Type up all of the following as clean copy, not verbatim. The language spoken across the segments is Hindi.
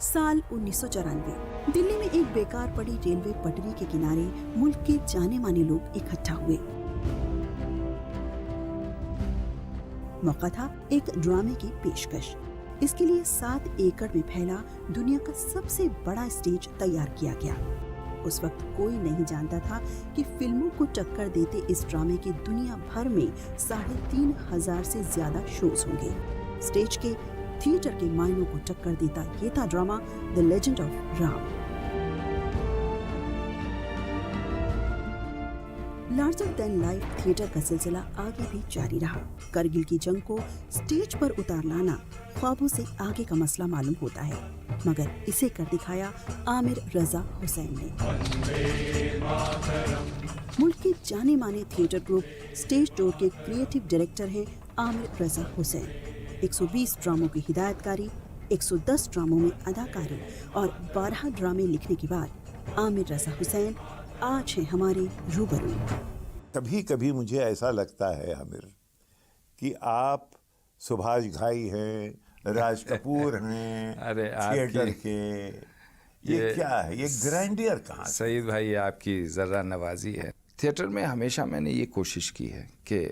साल 1994 दिल्ली में एक बेकार पड़ी रेलवे पटरी के किनारे मुल्क के जाने माने लोग इकट्ठा हुए। मौका था एक ड्रामे की पेशकश। इसके लिए 7 एकड़ में फैला दुनिया का सबसे बड़ा स्टेज तैयार किया गया। उस वक्त कोई नहीं जानता था कि फिल्मों को टक्कर देते इस ड्रामे के दुनिया भर में 3,500 से ज्यादा शोज होंगे। स्टेज के थिएटर के मायनों को टक्कर देता ये था drama the legend of Ram. Larger than life theatre का सिलसिला आगे भी जारी रहा। करगिल की जंग को स्टेज पर उतार लाना ख्वाबों से आगे का मसला मालूम होता है, मगर इसे कर दिखाया आमिर रजा हुसैन ने। मुल्क के जाने माने थिएटर ग्रुप स्टेज डोर के क्रिएटिव डायरेक्टर हैं आमिर रजा हुसैन। 120 ड्रामों की हिदायतकारी, 110 ड्रामों में अदाकारी और 12 ड्रामे लिखने के बाद आमिर रजा हुसैन आज है हमारे रूबरू। कभी कभी मुझे ऐसा लगता है आमिर कि आप सुभाष घाई हैं, राज कपूर हैं, अरे थिएटर के ये क्या है, ये ग्रैंडियर कहाँ से? सईद भाई आपकी ज़रा नवाजी है। थिएटर में हमेशा मैंने ये कोशिश की है कि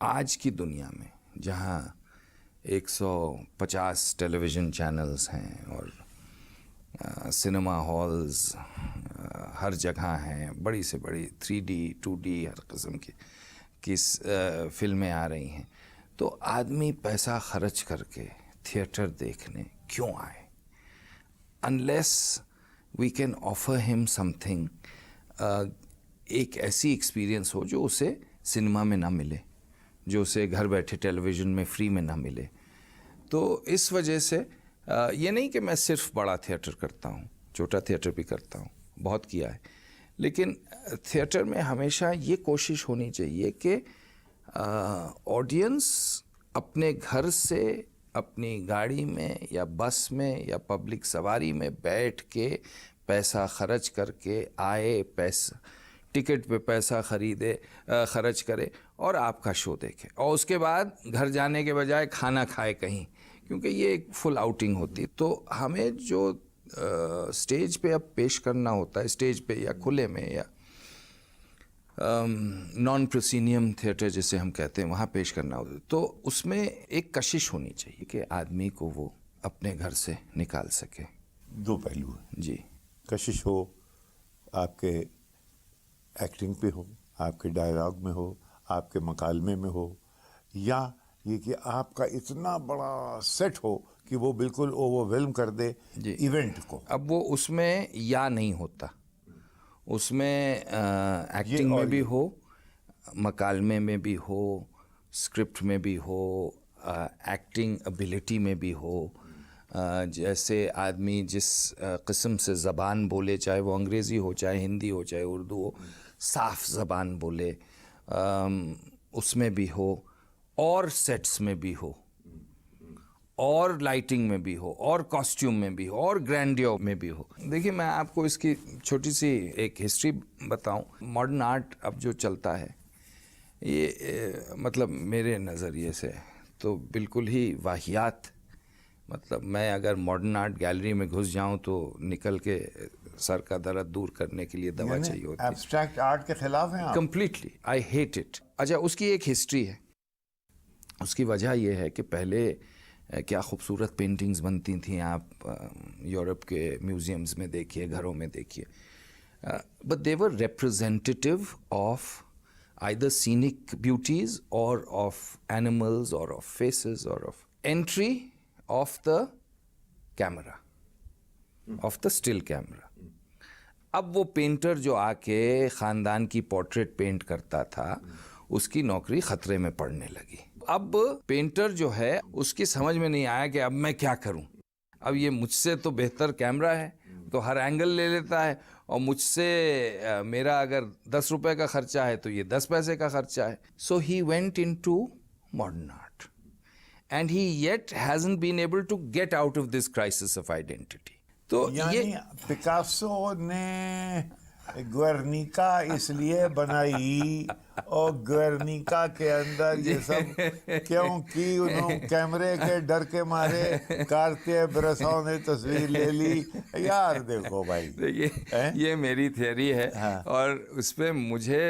आज की दुनिया में जहाँ 150 टेलीविज़न चैनल्स हैं और सिनेमा हॉल्स हर जगह हैं, बड़ी से बड़ी 3D 2D हर किस्म की फिल्में आ रही हैं, तो आदमी पैसा खर्च करके थिएटर देखने क्यों आए? Unless we can offer him something, एक ऐसी एक्सपीरियंस हो जो उसे सिनेमा में ना मिले, जो उसे घर बैठे टेलीविज़न में फ्री में ना मिले। तो इस वजह से ये नहीं कि मैं सिर्फ बड़ा थिएटर करता हूँ, छोटा थिएटर भी करता हूँ, बहुत किया है, लेकिन थिएटर में हमेशा ये कोशिश होनी चाहिए कि ऑडियंस अपने घर से अपनी गाड़ी में या बस में या पब्लिक सवारी में बैठ के पैसा खर्च करके आए, पैसा टिकट पे पैसा खरीदे, खर्च करे और आपका शो देखे, और उसके बाद घर जाने के बजाय खाना खाए कहीं, क्योंकि ये एक फुल आउटिंग होती है। तो हमें जो स्टेज पे अब पेश करना होता है, स्टेज पे या खुले में या नॉन प्रोसीनियम थिएटर जिसे हम कहते हैं, वहाँ पेश करना होता है, तो उसमें एक कशिश होनी चाहिए कि आदमी को वो अपने घर से निकाल सके। दो पहलू हैं जी। कशिश हो, आपके एक्टिंग पे हो, आपके डायलॉग में हो, आपके मकालमे में हो, या ये कि आपका इतना बड़ा सेट हो कि वो बिल्कुल ओवरवेल्म कर दे इवेंट को। अब वो उसमें या नहीं होता, उसमें एक्टिंग में भी हो, मकालमे में भी हो, स्क्रिप्ट में भी हो, एक्टिंग एबिलिटी में भी हो। जैसे आदमी जिस किस्म से ज़बान बोले, चाहे वो अंग्रेज़ी हो, चाहे हिंदी हो, चाहे उर्दू हो, साफ ज़बान बोले, उसमें भी हो, और सेट्स में भी हो, और लाइटिंग में भी हो, और कॉस्ट्यूम में भी हो, और ग्रैंडियर में भी हो। देखिए, मैं आपको इसकी छोटी सी एक हिस्ट्री बताऊं। मॉडर्न आर्ट अब जो चलता है ये मतलब मेरे नज़रिए से तो बिल्कुल ही वाहियात, मतलब मैं अगर मॉडर्न आर्ट गैलरी में घुस जाऊं तो निकल के सर का दर्द दूर करने के लिए दवा चाहिए होती है। एब्स्ट्रैक्ट आर्ट के खिलाफ हैं आप? Completely, I hate it. अच्छा, उसकी एक हिस्ट्री है। उसकी वजह यह है कि पहले क्या खूबसूरत पेंटिंग्स बनती थी, आप यूरोप के म्यूज़ियम्स में देखिए, घरों में देखिए, but they were representative of either scenic beauties और ऑफ एनिमल्स और ऑफ फेसेस और of entry of the camera, of the still camera. अब वो पेंटर जो आके ख़ानदान की पोर्ट्रेट पेंट करता था, उसकी नौकरी खतरे में पड़ने लगी। अब पेंटर जो है उसकी समझ में नहीं आया कि अब मैं क्या करूं। अब ये मुझसे तो बेहतर कैमरा है, तो हर एंगल ले लेता है, और मुझसे मेरा अगर 10 रुपए का खर्चा है तो ये 10 पैसे का खर्चा है। So he went into modern art and he yet hasn't been able to get out of this crisis of identity. तो यानी पिकासो ने ग्वेर्निका इसलिए बनाई और ग्वेर्निका के अंदर ये सब क्योंकि उन्होंने कैमरे के डर के मारे कार्तिक ब्रसों ने तस्वीर ले ली। यार देखो भाई, देखिए ये मेरी थियरी है। हाँ। और उस पर मुझे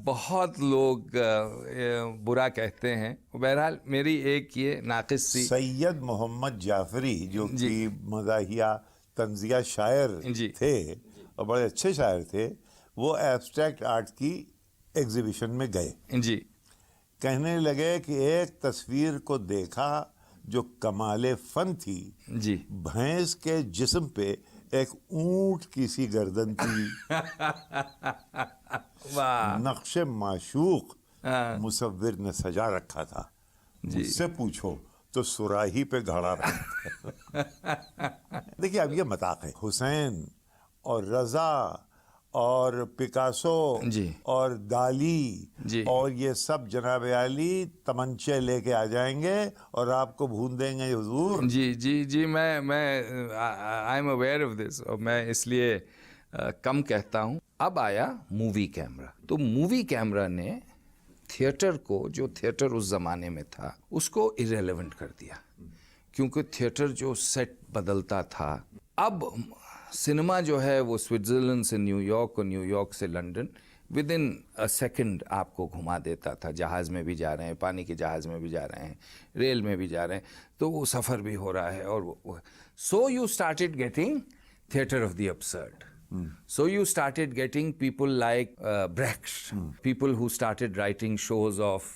बहुत लोग बुरा कहते हैं। बहरहाल मेरी एक ये नाक़िस सी सैयद मोहम्मद जाफरी जो कि मज़ाहिया तंजिया शायर जी। थे और बड़े अच्छे शायर थे, वो एब्स्ट्रैक्ट आर्ट की एग्जीबिशन में गए। जी कहने लगे कि एक तस्वीर को देखा जो कमाले फन थी। जी भैंस के जिस्म पे एक ऊंट की सी गर्दन थी। वाह। नक्शे माशूक हाँ। मुसव्विर ने सजा रखा था। मुझसे पूछो तो सुराही पे घड़ा रखा था। देखिए अब ये मजाक है। हुसैन और रजा और पिकासो जी। और दाली जी। और ये सब जनाब आली तमंचे लेके आ जाएंगे और आपको भून देंगे हुजूर। जी जी जी मैं I am aware of this और मैं इसलिए कम कहता हूँ। अब आया मूवी कैमरा। तो मूवी कैमरा ने थिएटर को, जो थिएटर उस ज़माने में था, उसको इरेलेवेंट कर दिया, क्योंकि थिएटर जो सेट बदलता था। अब सिनेमा जो है वो स्विट्ज़रलैंड से न्यूयॉर्क और न्यूयॉर्क से London with in a second आपको घुमा देता था। जहाज़ में भी जा रहे हैं, पानी के जहाज़ में भी जा रहे हैं, रेल में भी जा रहे हैं, तो वो सफ़र भी हो रहा है। और so you started getting theatre of the absurd. So you started getting people like Brecht, people who started writing shows of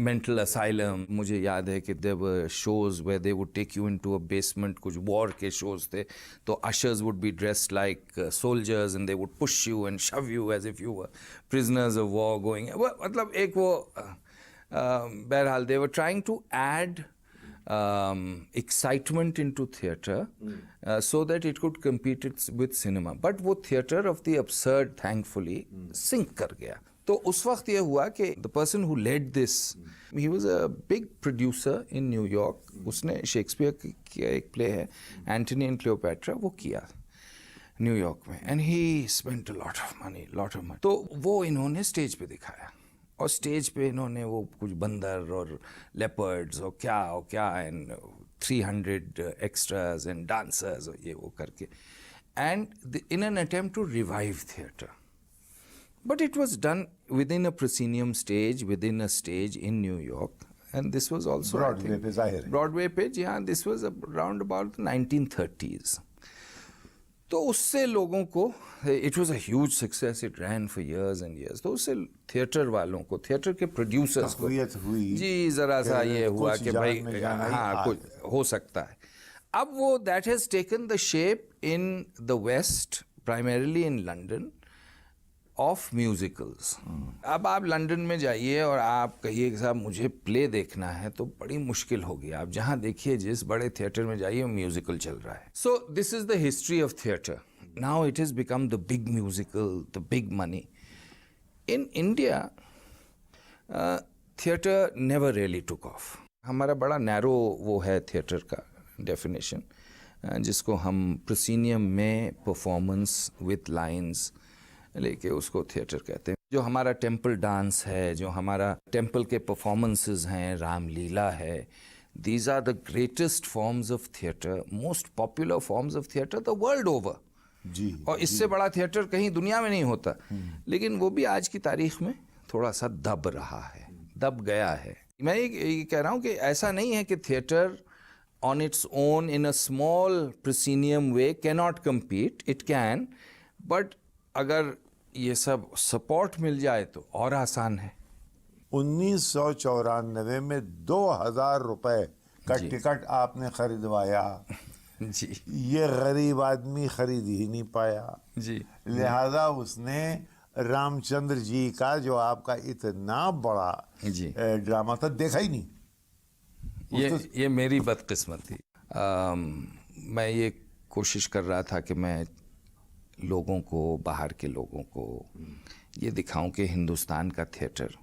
mental asylum. मुझे याद है कि there were shows where they would take you into a basement, कुछ war के shows थे, तो ushers would be dressed like soldiers and they would push you and shove you as if you were prisoners of war going. मतलब एक वो बहरहाल they were trying to add excitement into theatre so that it could compete with cinema. But वो theatre of the absurd thankfully sink कर गया। तो उस वक्त ये हुआ कि the person who led this, he was a big producer in New York. उसने शेक्सपियर की एक प्ले है एंटनी एंड क्लियोपैट्रा, वो किया न्यूयॉर्क में, and he spent a lot of money. तो वो इन्होंने स्टेज पे दिखाया और स्टेज पे इन्होंने वो कुछ बंदर और लेपर्ड्स और क्या एंड 300 एक्स्ट्रास एंड डांसर्स और ये वो करके, and in an attempt to revive theatre. But it was done within a proscenium stage, within a stage in New York, and this was also Broadway पे जाहिर है. Broadway पे, yeah, this was around about the 1930s. तो उससे लोगों को, it was a huge success, it ran for years and years. तो उससे थिएटर वालों को, थिएटर के प्रोड्यूसर्स को हुई जी ज़रा सा ये हुआ कि भाई हाँ कुछ हो सकता है. अब वो that has taken the shape in the West, primarily in London, of musicals. अब आप लंदन में जाइए और आप कहिए कि साहब मुझे प्ले देखना है, तो बड़ी मुश्किल होगी. आप जहाँ देखिए, जिस बड़े थिएटर में जाइए, म्यूजिकल चल रहा है. So this is the history of theatre. Now it has become the big musical, the big money. In India theatre never really took off. हमारा बड़ा नैरो वो है थिएटर का डेफिनेशन, जिसको हम प्रोसीनियम में परफॉर्मेंस विथ लाइन्स लेके उसको थिएटर कहते हैं. जो हमारा टेम्पल डांस है, जो हमारा टेम्पल के परफॉर्मेंसेस हैं, रामलीला है, these are the greatest forms of theatre, most popular forms of theatre the world over. जी. और इससे बड़ा थिएटर कहीं दुनिया में नहीं होता. लेकिन वो भी आज की तारीख में थोड़ा सा दब रहा है, दब गया है. मैं ये कह रहा हूँ कि ऐसा नहीं है कि theatre on its own in a small proscenium way cannot compete. It can, but अगर ये सब सपोर्ट मिल जाए तो और आसान है. 1994 में 2000 रुपए का टिकट आपने खरीदवाया जी. ये गरीब आदमी खरीद ही नहीं पाया जी. लिहाजा उसने रामचंद्र जी का जो आपका इतना बड़ा जी. ड्रामा था देखा ही नहीं. ये मेरी बदकिस्मत थी. मैं ये कोशिश कर रहा था कि मैं लोगों को, बाहर के लोगों को ये दिखाऊं कि हिंदुस्तान का थिएटर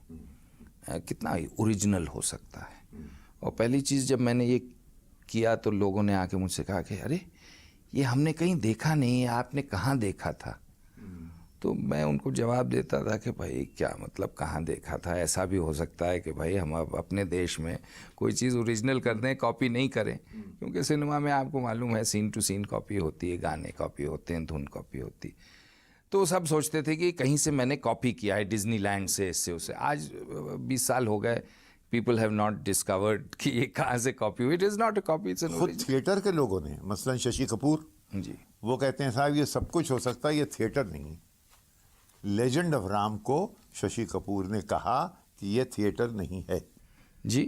कितना ओरिजिनल हो सकता है. और पहली चीज़ जब मैंने ये किया तो लोगों ने आके मुझसे कहा कि अरे ये हमने कहीं देखा नहीं है, आपने कहाँ देखा था? तो मैं उनको जवाब देता था कि भाई क्या मतलब, कहाँ देखा था, ऐसा भी हो सकता है कि भाई हम अब अपने देश में कोई चीज़ ओरिजिनल कर दें, कॉपी नहीं करें, क्योंकि सिनेमा में आपको मालूम है सीन टू सीन कॉपी होती है, गाने कॉपी होते हैं, धुन कॉपी होती। तो सब सोचते थे कि कहीं से मैंने कॉपी किया है, डिज्नीलैंड से, इससे उससे। आज 20 साल हो गए, पीपल हैव नॉट डिस्कवर्ड कि ये कहाँ से कॉपी हुई। It is not a copy, it's an खुद ओरिजिनल। थिएटर के लोगों ने, मसलन शशि कपूर, जी वो कहते हैं साहब ये सब कुछ हो सकता है, ये थिएटर नहीं है। लेजेंड ऑफ राम को शशि कपूर ने कहा कि ये थिएटर नहीं है। जी,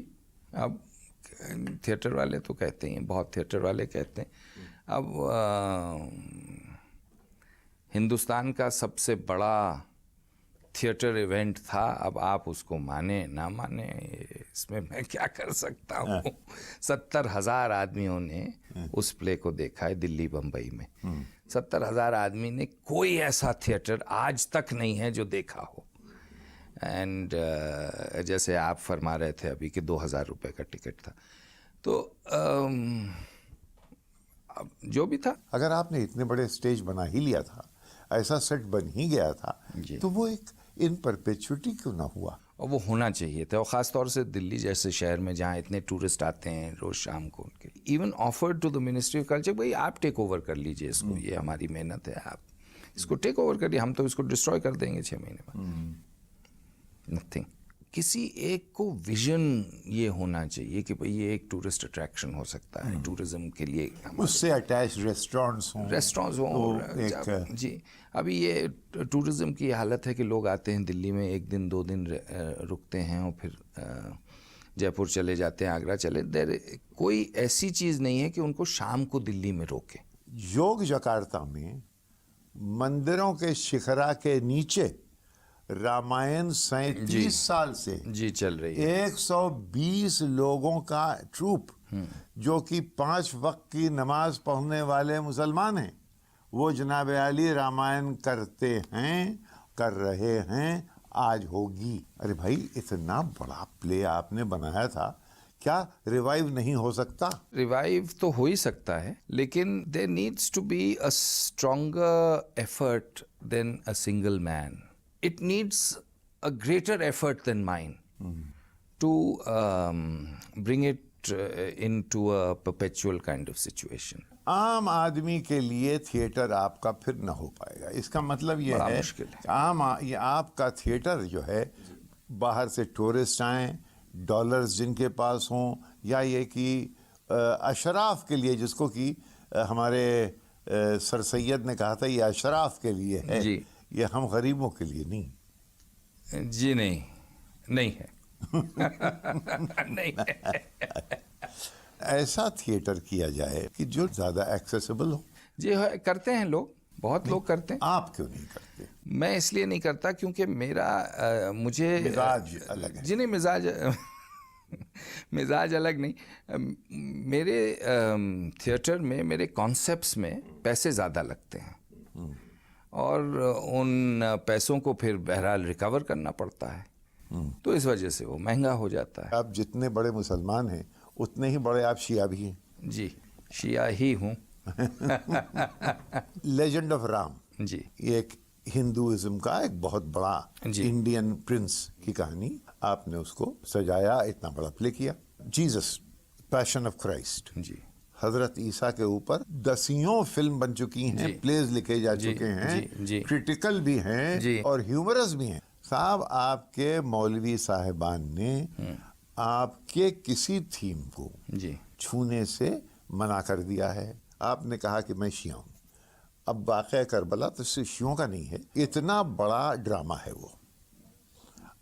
अब थिएटर वाले तो कहते हैं, बहुत थिएटर वाले कहते हैं। अब हिंदुस्तान का सबसे बड़ा थिएटर इवेंट था, अब आप उसको माने ना माने, इसमें मैं क्या कर सकता हूँ। 70,000 आदमियों ने उस प्ले को देखा है दिल्ली बम्बई में। 70,000 आदमी ने, कोई ऐसा थिएटर आज तक नहीं है जो देखा हो। एंड जैसे आप फरमा रहे थे अभी कि 2,000 रुपये का टिकट था, तो अब जो भी था। अगर आपने इतने बड़े स्टेज बना ही लिया था, ऐसा सेट बन ही गया था, तो वो एक इन परपेचुइटी क्यों ना हुआ? और वो होना चाहिए था, और ख़ास तौर से दिल्ली जैसे शहर में जहाँ इतने टूरिस्ट आते हैं रोज़ शाम को। उनके even offered to the ministry of culture, भाई आप टेक ओवर कर लीजिए इसको, ये हमारी मेहनत है, आप इसको टेक ओवर करिए, हम तो इसको डिस्ट्रॉय कर देंगे 6 महीने में। नथिंग। किसी एक को विजन ये होना चाहिए कि भाई ये एक टूरिस्ट अट्रैक्शन हो सकता है, टूरिज्म के लिए उससे अटैच रेस्टोरेंट्स हों। जी, अभी ये टूरिज्म की हालत है कि लोग आते हैं दिल्ली में, 1 दिन 2 दिन रुकते हैं और फिर जयपुर चले जाते हैं, आगरा चले। कोई ऐसी चीज़ नहीं है कि उनको शाम को दिल्ली में रोके। योग जकार्ता में मंदिरों के शिखरा के नीचे रामायण 37 साल से जी चल रही है। 120 लोगों का ट्रूप, जो कि 5 वक्त की नमाज पढ़ने वाले मुसलमान हैं, वो जनाब अली रामायण करते हैं, कर रहे हैं, आज होगी। अरे भाई, इतना बड़ा प्ले आपने बनाया था, क्या रिवाइव नहीं हो सकता? रिवाइव तो हो ही सकता है, लेकिन there needs to be a stronger effort than a single man. It needs a greater effort than mine to bring it into a perpetual kind of situation. आम आदमी के लिए थिएटर आपका फिर न हो पाएगा। इसका मतलब ये है ये आपका थिएटर जो है, बाहर से टूरिस्ट आए, डॉलर्स जिनके पास हों, या ये कि अशराफ के लिए, जिसको कि हमारे सर सैयद ने कहा था ये अशराफ के लिए है जी। ये हम गरीबों के लिए नहीं। जी नहीं है। नहीं है। ऐसा थिएटर किया जाए कि जो ज्यादा एक्सेसिबल हो। जी करते हैं लोग, बहुत लोग करते हैं। आप क्यों नहीं करते? मैं इसलिए नहीं करता क्योंकि मेरा मुझे मिजाज अलग है। जी नहीं, मिजाज अलग नहीं। मेरे थिएटर में, मेरे कॉन्सेप्ट्स में पैसे ज़्यादा लगते हैं, और उन पैसों को फिर बहरहाल रिकवर करना पड़ता है, तो इस वजह से वो महंगा हो जाता है। आप जितने बड़े मुसलमान हैं उतने ही बड़े आप शिया भी हैं। जी, शिया ही हूँ। लेजेंड ऑफ राम जी, ये एक हिंदुइज्म का एक बहुत बड़ा जी। इंडियन प्रिंस की कहानी, आपने उसको सजाया, इतना बड़ा प्ले किया। जीसस पैशन ऑफ क्राइस्ट, जी, हजरत ईसा के ऊपर दसियों फिल्म बन चुकी हैं, जी। प्लेज लिखे जा जी, चुके हैं, जी। क्रिटिकल भी हैं जी। और ह्यूमरस भी हैं। साहब, आपके मौलवी साहिबान ने आपके किसी थीम को जी, छूने से मना कर दिया है। आपने कहा कि मैं शिया हूं। अब वाक़या करबला तो सिर्फ शियों का नहीं है, इतना बड़ा ड्रामा है वो।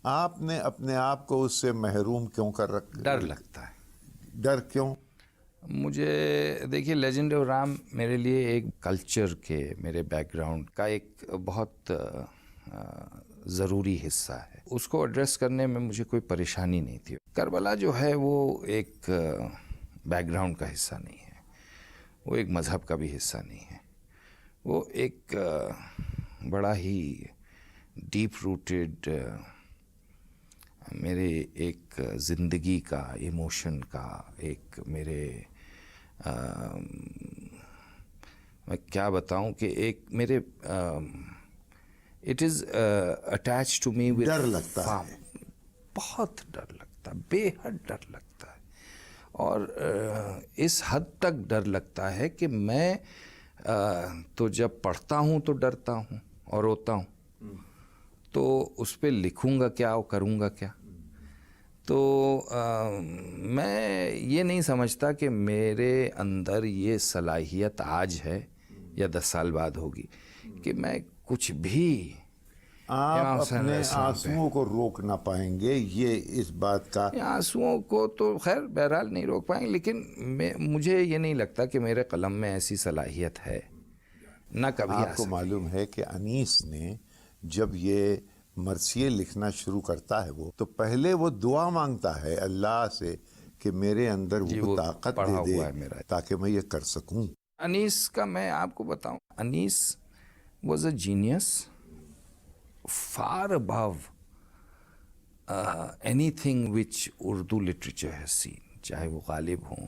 आपने अपने आप को उससे महरूम क्यों कर रखा? डर लगता है। डर क्यों? मुझे देखिए, लेजेंड ऑफ राम मेरे लिए एक कल्चर के, मेरे बैकग्राउंड का एक बहुत ज़रूरी हिस्सा है। उसको एड्रेस करने में मुझे कोई परेशानी नहीं थी। करबला जो है वो एक बैकग्राउंड का हिस्सा नहीं है, वो एक मज़हब का भी हिस्सा नहीं है, वो एक बड़ा ही डीप रूटेड मेरे एक ज़िंदगी का, इमोशन का, एक मेरे मैं क्या बताऊं कि एक मेरे it is attach to me with डर लगता है। बहुत डर लगता है, बेहद डर लगता है। और इस हद तक डर लगता है कि मैं तो जब पढ़ता हूँ तो डरता हूँ और रोता हूँ, तो उस पर लिखूँगा क्या और करूँगा क्या। तो मैं ये नहीं समझता कि मेरे अंदर ये सलाहियत आज है या 10 साल बाद होगी कि मैं कुछ भी आप अपने आंसुओं को रोक ना पाएंगे, ये इस बात का। आंसुओं को तो खैर बहरहाल नहीं रोक पाएंगे, लेकिन मुझे ये नहीं लगता कि मेरे कलम में ऐसी सलाहियत है, ना कभी आ आपको सके। मालूम है कि अनीस ने जब ये मरसिए लिखना शुरू करता है वो, तो पहले वो दुआ मांगता है अल्लाह से कि मेरे अंदर जी, वो वो ताकत पढ़ा दे हुआ है दे मेरा। ताकि मैं ये कर सकूं। अनीस का मैं आपको बताऊं, Anees was a genius far above anything which Urdu literature has seen, चाहे वो गालिब हों,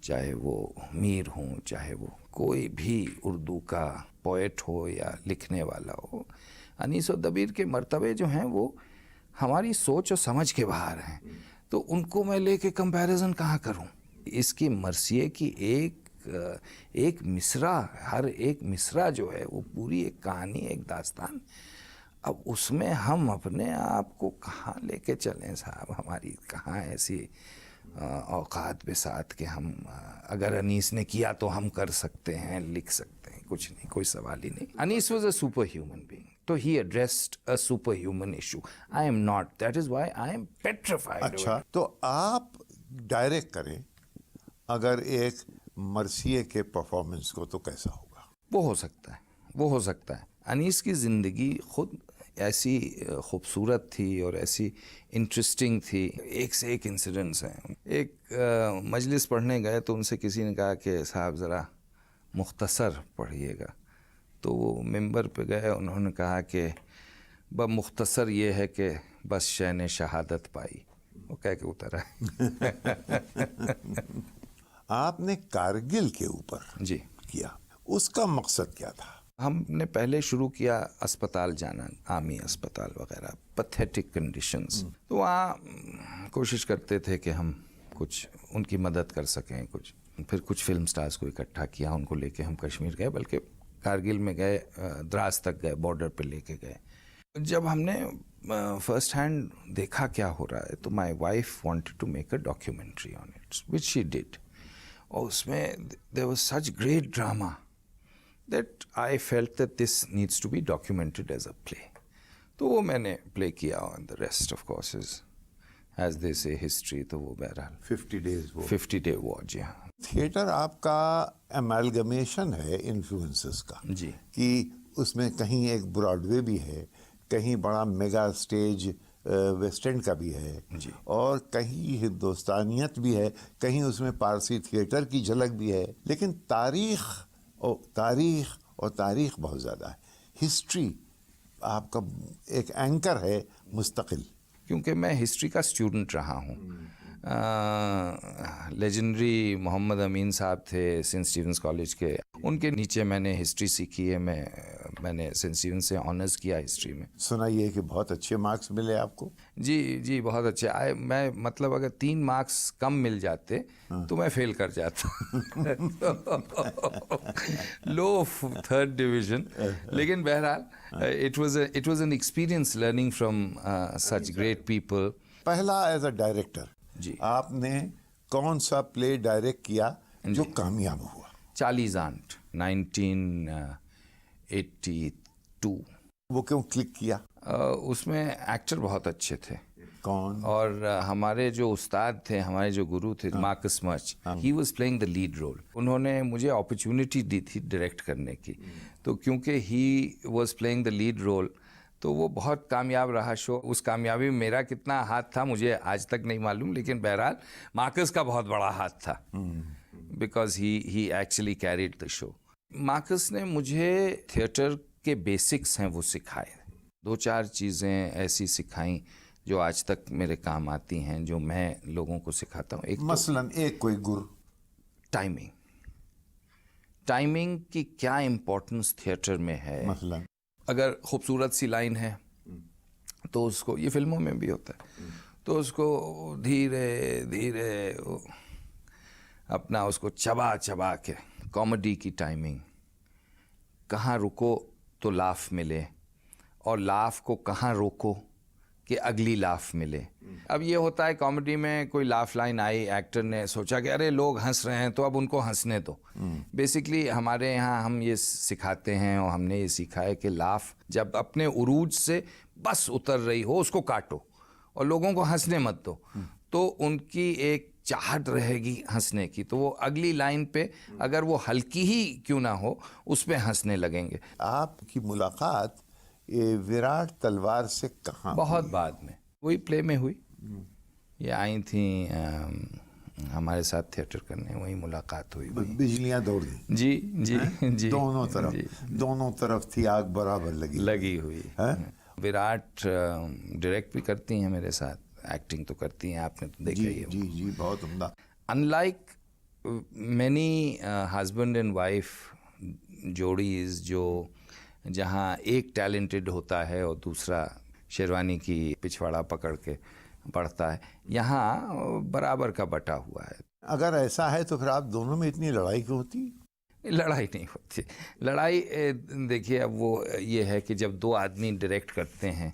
चाहे वो मीर हों, चाहे वो कोई भी उर्दू का पोएट हो या लिखने वाला हो। अनीस और दबीर के मर्तबे जो हैं वो हमारी सोच और समझ के बाहर हैं, तो उनको मैं लेके कंपैरिजन कहाँ करूँ। इसकी मरसिए की एक मिसरा, हर एक मिसरा जो है वो पूरी एक कहानी, एक दास्तान। अब उसमें हम अपने आप को कहाँ लेके चलें साहब, हमारी कहाँ ऐसी औकात बिसात के हम अगर अनीस ने किया तो हम कर सकते हैं, लिख सकते हैं, कुछ नहीं, कोई सवाल ही नहीं। Anees was a super human being, तो he addressed a super human issue. I am not, that is why I am petrified. अच्छा, तो आप डायरेक्ट करें अगर एक मरसिए के परफॉर्मेंस को, तो कैसा होगा? वो हो सकता है, वो हो सकता है। अनीस की ज़िंदगी खुद ऐसी खूबसूरत थी और ऐसी इंटरेस्टिंग थी, एक से एक इंसिडेंट्स हैं। एक मजलिस पढ़ने गए तो उनसे किसी ने कहा कि साहब ज़रा मुख्तसर पढ़िएगा, तो वो मिंबर पे गए, उन्होंने कहा कि मुख्तसर ये है कि बस शैन शहादत पाई, वो कह के उतर आए। आपने कारगिल के ऊपर जी किया, उसका मकसद क्या था? हमने पहले शुरू किया अस्पताल जाना, आर्मी अस्पताल वगैरह, पैथेटिक कंडीशंस, तो वहाँ कोशिश करते थे कि हम कुछ उनकी मदद कर सकें। फिर कुछ फिल्म स्टार्स को इकट्ठा किया, उनको लेके हम कश्मीर गए, बल्कि कारगिल में गए, द्रास तक गए, बॉर्डर पे लेके गए। जब हमने फर्स्ट हैंड देखा क्या हो रहा है, तो my wife wanted to make a documentary on it, which she did. और उसमें there was such great drama that I felt that this needs to be documented as a play. तो वो मैंने प्ले किया, and the rest of course is as they say history। तो वो बहरहाल 50 days वो 50 day war। जी हाँ। थिएटर आपका एमैलगमेशन है इन्फ्लुएंसेस का जी। कि उसमें कहीं एक ब्रॉडवे भी है, कहीं बड़ा मेगा स्टेज वेस्ट एंड का भी है जी। और कहीं हिंदुस्तानियत भी है, कहीं उसमें पारसी थिएटर की झलक भी है, लेकिन तारीख बहुत ज़्यादा है। हिस्ट्री आपका एक एंकर है मुस्तकिल। क्योंकि मैं हिस्ट्री का स्टूडेंट रहा हूँ। लेजेंडरी मोहम्मद अमीन साहब थे सेंट स्टीफेंस कॉलेज के, उनके नीचे मैंने हिस्ट्री सीखी है। मैंने सेंट स्टीफेंस से ऑनर्स किया हिस्ट्री में। सुना ये कि बहुत अच्छे मार्क्स मिले आपको? जी, बहुत अच्छे आए। मैं मतलब अगर 3 मार्क्स कम मिल जाते तो मैं फेल कर जाता। लो 3rd डिवीजन, लेकिन बहरहाल it was an experience learning from such great people. पहला एज अ डायरेक्टर जी, आपने कौन सा प्ले डायरेक्ट किया जो कामयाब हुआ? Charley's Aunt 1982। वो क्यों क्लिक किया? उसमें एक्टर बहुत अच्छे थे। कौन? और हमारे जो उस्ताद थे, हमारे जो गुरु थे, Marcus Murch, he was playing the lead role. उन्होंने मुझे अपॉर्चुनिटी दी थी डायरेक्ट करने की, तो क्योंकि he was playing the lead role तो वो बहुत कामयाब रहा शो। उस कामयाबी में मेरा कितना हाथ था मुझे आज तक नहीं मालूम, लेकिन बहरहाल मार्कस का बहुत बड़ा हाथ था, because he actually carried the show. Marcus ने मुझे थिएटर के बेसिक्स हैं वो सिखाए, 2-4 चीज़ें ऐसी सिखाई जो आज तक मेरे काम आती हैं, जो मैं लोगों को सिखाता हूँ। एक मसलन एक कोई गुर? टाइमिंग की क्या इम्पोर्टेंस थिएटर में है। मसलन अगर खूबसूरत सी लाइन है तो उसको, ये फिल्मों में भी होता है, तो उसको धीरे धीरे अपना उसको चबा चबा के, कॉमेडी की टाइमिंग, कहाँ रुको तो लाफ मिले और लाफ को कहाँ रोको कि अगली लाफ मिले। अब ये होता है कॉमेडी में, कोई लाफ लाइन आई, एक्टर ने सोचा कि अरे लोग हंस रहे हैं तो अब उनको हंसने दो। बेसिकली हमारे यहाँ हम ये सिखाते हैं और हमने ये सीखा है कि लाफ जब अपने उरूज से बस उतर रही हो उसको काटो और लोगों को हंसने मत दो, तो उनकी एक चाहत रहेगी हंसने की, तो वो अगली लाइन पे अगर वो हल्की ही क्यों ना हो उस पे हंसने लगेंगे। आपकी मुलाकात ये विराट तलवार से कहाँ बहुत हुई? बाद में, वही प्ले में हुई। ये आई थी हमारे साथ थिएटर करने, वही मुलाकात हुई। बिजलियां दौड़ गई जी जी जी, दोनों तरफ जी, दोनों तरफ थी आग बराबर लगी हुई। हैं? विराट डायरेक्ट भी करती हैं मेरे साथ, एक्टिंग तो करती हैं, आपने तो देखा जी ही है। जी जी, बहुत उम्दा। Unlike many husband and wife जोड़ीज जो जहाँ एक टैलेंटेड होता है और दूसरा शेरवानी की पिछवाड़ा पकड़ के बढ़ता है, यहाँ बराबर का बटा हुआ है। अगर ऐसा है तो फिर आप दोनों में इतनी लड़ाई क्यों होती? लड़ाई नहीं होती। लड़ाई देखिए, अब वो ये है कि जब दो आदमी डायरेक्ट करते हैं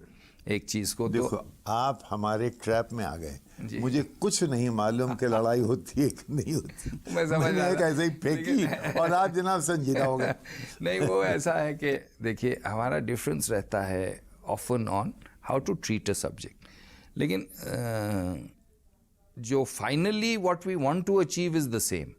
एक चीज़ को, देखो तो आप हमारे ट्रैप में आ गए, मुझे कुछ नहीं मालूम कि लड़ाई होती है कि नहीं होती। मैं समझ मैंने रहा एक था। ऐसे ही फेंकी और आप जनाब संजीदा हो गए। नहीं, वो ऐसा है कि देखिए हमारा डिफरेंस रहता है often on how to treat a subject, लेकिन जो finally what we want to achieve is the same.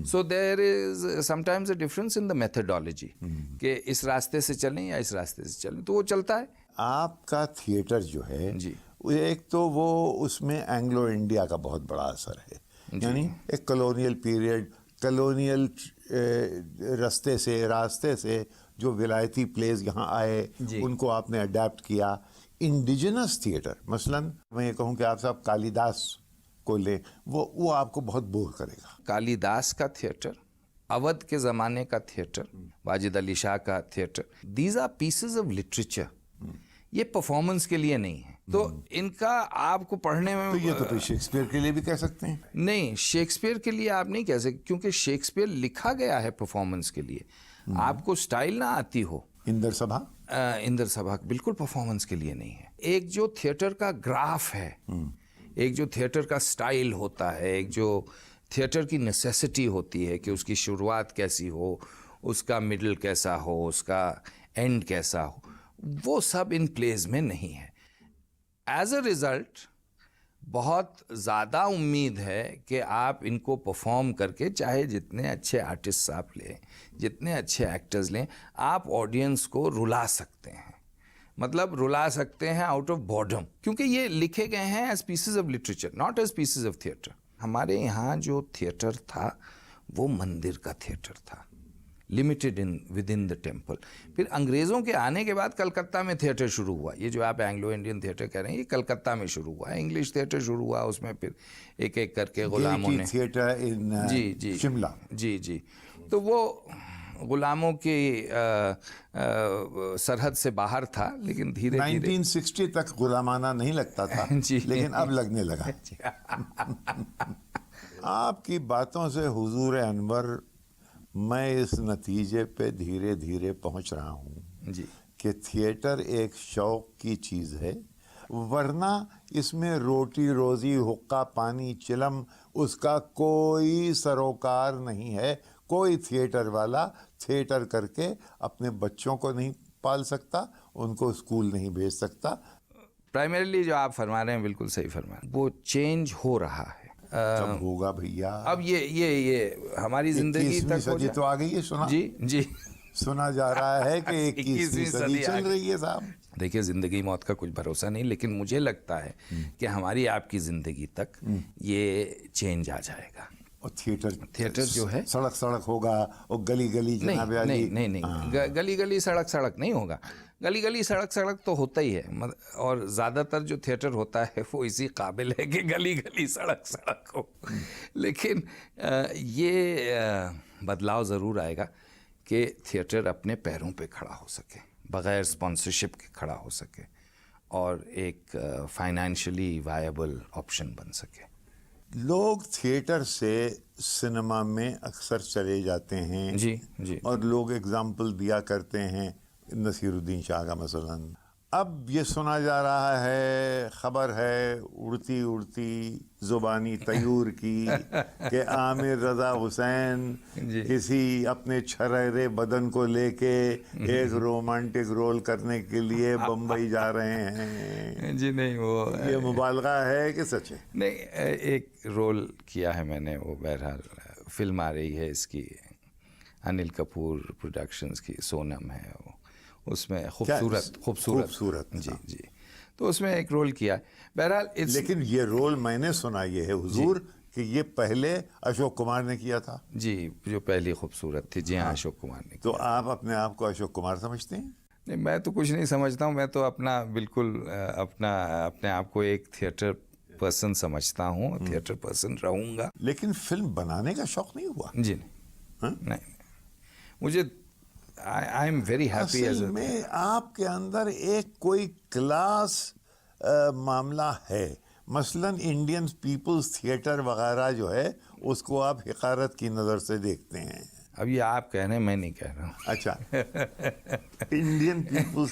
So there is sometimes a difference in the methodology कि इस रास्ते से चलें या इस रास्ते से चलें, तो वो चलता है। आपका थिएटर जो है जी, एक तो वो उसमें एंग्लो इंडिया का बहुत बड़ा असर है, यानी एक कॉलोनियल पीरियड, कॉलोनियल रास्ते से जो विलायती प्लेस यहाँ आए उनको आपने अडेप्ट किया। इंडिजिनस थिएटर, मसलन मैं ये कहूँ कि आप साहब कालिदास को ले, वो आपको बहुत बोर करेगा। कालिदास का थिएटर, अवध के ज़माने का थिएटर, वाजिद अली शाह का theatre, these are pieces of literature. ये परफॉर्मेंस के लिए नहीं है, तो इनका आपको पढ़ने में तो ये तो शेक्सपियर के लिए भी कह सकते हैं। नहीं, शेक्सपियर के लिए आप नहीं कह सकते, क्योंकि शेक्सपियर लिखा गया है परफॉर्मेंस के लिए। आपको स्टाइल ना आती हो, इंदर सभा बिल्कुल परफॉर्मेंस के लिए नहीं है। एक जो थिएटर का ग्राफ है, एक जो थिएटर का स्टाइल होता है, एक जो थिएटर की नेसेसिटी होती है कि उसकी शुरुआत कैसी हो, उसका मिडल कैसा हो, उसका एंड कैसा हो, वो सब इन प्लेज में नहीं है। एज अ रिजल्ट बहुत ज़्यादा उम्मीद है कि आप इनको परफॉर्म करके, चाहे जितने अच्छे आर्टिस्ट आप लें, जितने अच्छे एक्टर्स लें, आप ऑडियंस को रुला सकते हैं। मतलब रुला सकते हैं आउट ऑफ बॉर्डम, क्योंकि ये लिखे गए हैं as pieces of literature, not as pieces of theatre. हमारे यहाँ जो थिएटर था वो मंदिर का थिएटर था, limited with in the temple. फिर अंग्रेज़ों के आने के बाद कलकत्ता में थिएटर शुरू हुआ। ये जो आप एंग्लो इंडियन थिएटर कह रहे हैं, ये कलकत्ता में शुरू हुआ। इंग्लिश थिएटर शुरू हुआ, उसमें फिर एक एक करके गुलामों ने, थिएटर इन जी जी शिमला, जी जी, तो वो गुलामों की सरहद से बाहर था, लेकिन धीरे धीरे 1960 तक गुलामाना नहीं लगता था जी। लेकिन अब लगने लगा। आपकी बातों से हुजूर अनवर मैं इस नतीजे पे धीरे धीरे पहुंच रहा हूं जी कि थिएटर एक शौक की चीज़ है, वरना इसमें रोटी रोज़ी हुक्का पानी चिलम उसका कोई सरोकार नहीं है। कोई थिएटर वाला थिएटर करके अपने बच्चों को नहीं पाल सकता, उनको स्कूल नहीं भेज सकता। प्राइमरीली जो आप फरमा रहे हैं बिल्कुल सही फरमा रहे हैं, वो चेंज हो रहा है। कब होगा भैया? अब ये हमारी जिंदगी 21वीं तक हो सदी तो आ गई है, सुना जी जी सुना जा रहा है कि 21वीं सदी आ चल गई। रही है साहब। देखिए, जिंदगी मौत का कुछ भरोसा नहीं, लेकिन मुझे लगता है कि हमारी आपकी जिंदगी तक ये चेंज आ जाएगा। और थिएटर जो है सड़क सड़क होगा और गली गली जनाब नहीं अली। नहीं नहीं, नहीं। गली गली सड़क सड़क नहीं होगा। गली गली सड़क सड़क तो होता ही है, और ज़्यादातर जो थिएटर होता है वो इसी काबिल है कि गली गली सड़क सड़क हो। लेकिन ये बदलाव ज़रूर आएगा कि थिएटर अपने पैरों पे खड़ा हो सके। बग़ैर स्पॉन्सरशिप के खड़ा हो सके और एक फाइनेंशियली वायबल ऑप्शन बन सके। लोग थिएटर से सिनेमा में अक्सर चले जाते हैं जी जी। और लोग एग्जाम्पल दिया करते हैं, नसीरुद्दीन शाह का मसलन। अब ये सुना जा रहा है, खबर है उड़ती उड़ती ज़ुबानी तयूर की कि आमिर रज़ा हुसैन किसी अपने छरहरे बदन को लेके एक रोमांटिक रोल करने के लिए बम्बई जा रहे हैं। जी नहीं, वो ये मुबालगा है कि सच है? नहीं, एक रोल किया है मैंने, वो बहरहाल फिल्म आ रही है इसकी, अनिल कपूर प्रोडक्शंस की, सोनम है वो, उसमें खूबसूरत जी हाँ। जी, तो उसमें एक रोल किया। बहरहाल लेकिन ये रोल मैंने सुना ये है हुजूर कि ये पहले अशोक कुमार ने किया था। जी, जो पहली खूबसूरत थी, जी हाँ, अशोक कुमार ने। तो आप अपने आप को अशोक कुमार समझते हैं? नहीं, मैं तो कुछ नहीं समझता हूँ, मैं तो अपना बिल्कुल अपने आप को एक थिएटर पर्सन समझता हूँ, थिएटर पर्सन रहूँगा। लेकिन फिल्म बनाने का शौक नहीं हुआ? जी नहीं, नहीं, मुझे I am very happy as असल में आपके अंदर एक कोई क्लास मामला है। मसलन इंडियन पीपल्स थिएटर वगैरह जो है उसको आप हिकारत की नज़र से देखते हैं। अब ये आप कह रहे हैं, मैं नहीं कह रहा हूँ। अच्छा, इंडियन पीपल्स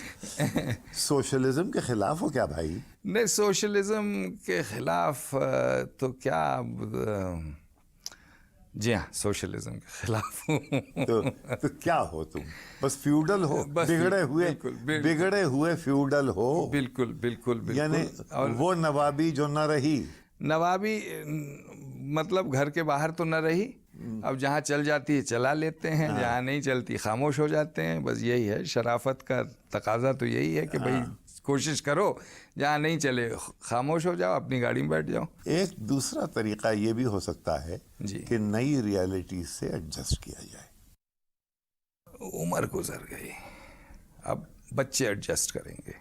सोशलिज्म के खिलाफ हो क्या भाई? नहीं, सोशलिज्म के खिलाफ तो क्या, जी हाँ, सोशलिज्म के खिलाफ हूँ। तो क्या हो तुम? बस फ्यूडल हो, बिगड़े हुए फ्यूडल हो। बिल्कुल बिल्कुल बिल्कुल। यानी वो नवाबी जो न रही, नवाबी मतलब घर के बाहर तो न रही, अब जहाँ चल जाती है चला लेते हैं, जहाँ नहीं चलती खामोश हो जाते हैं। बस यही है, शराफत का तकाजा तो यही है कि भाई कोशिश करो, जहाँ नहीं चले खामोश हो जाओ, अपनी गाड़ी में बैठ जाओ। एक दूसरा तरीका ये भी हो सकता है कि नई रियलिटी से एडजस्ट किया जाए। उम्र गुजर गई, अब बच्चे एडजस्ट करेंगे।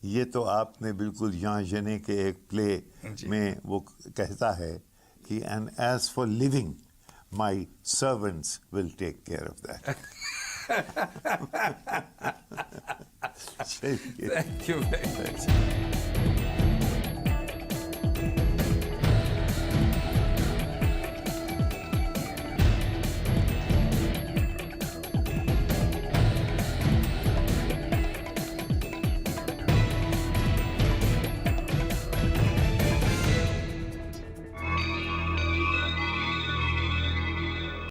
ये तो आपने बिल्कुल यहाँ जने के एक प्ले में वो कहता है कि and as for living my servants will take care of that. Thank you very much.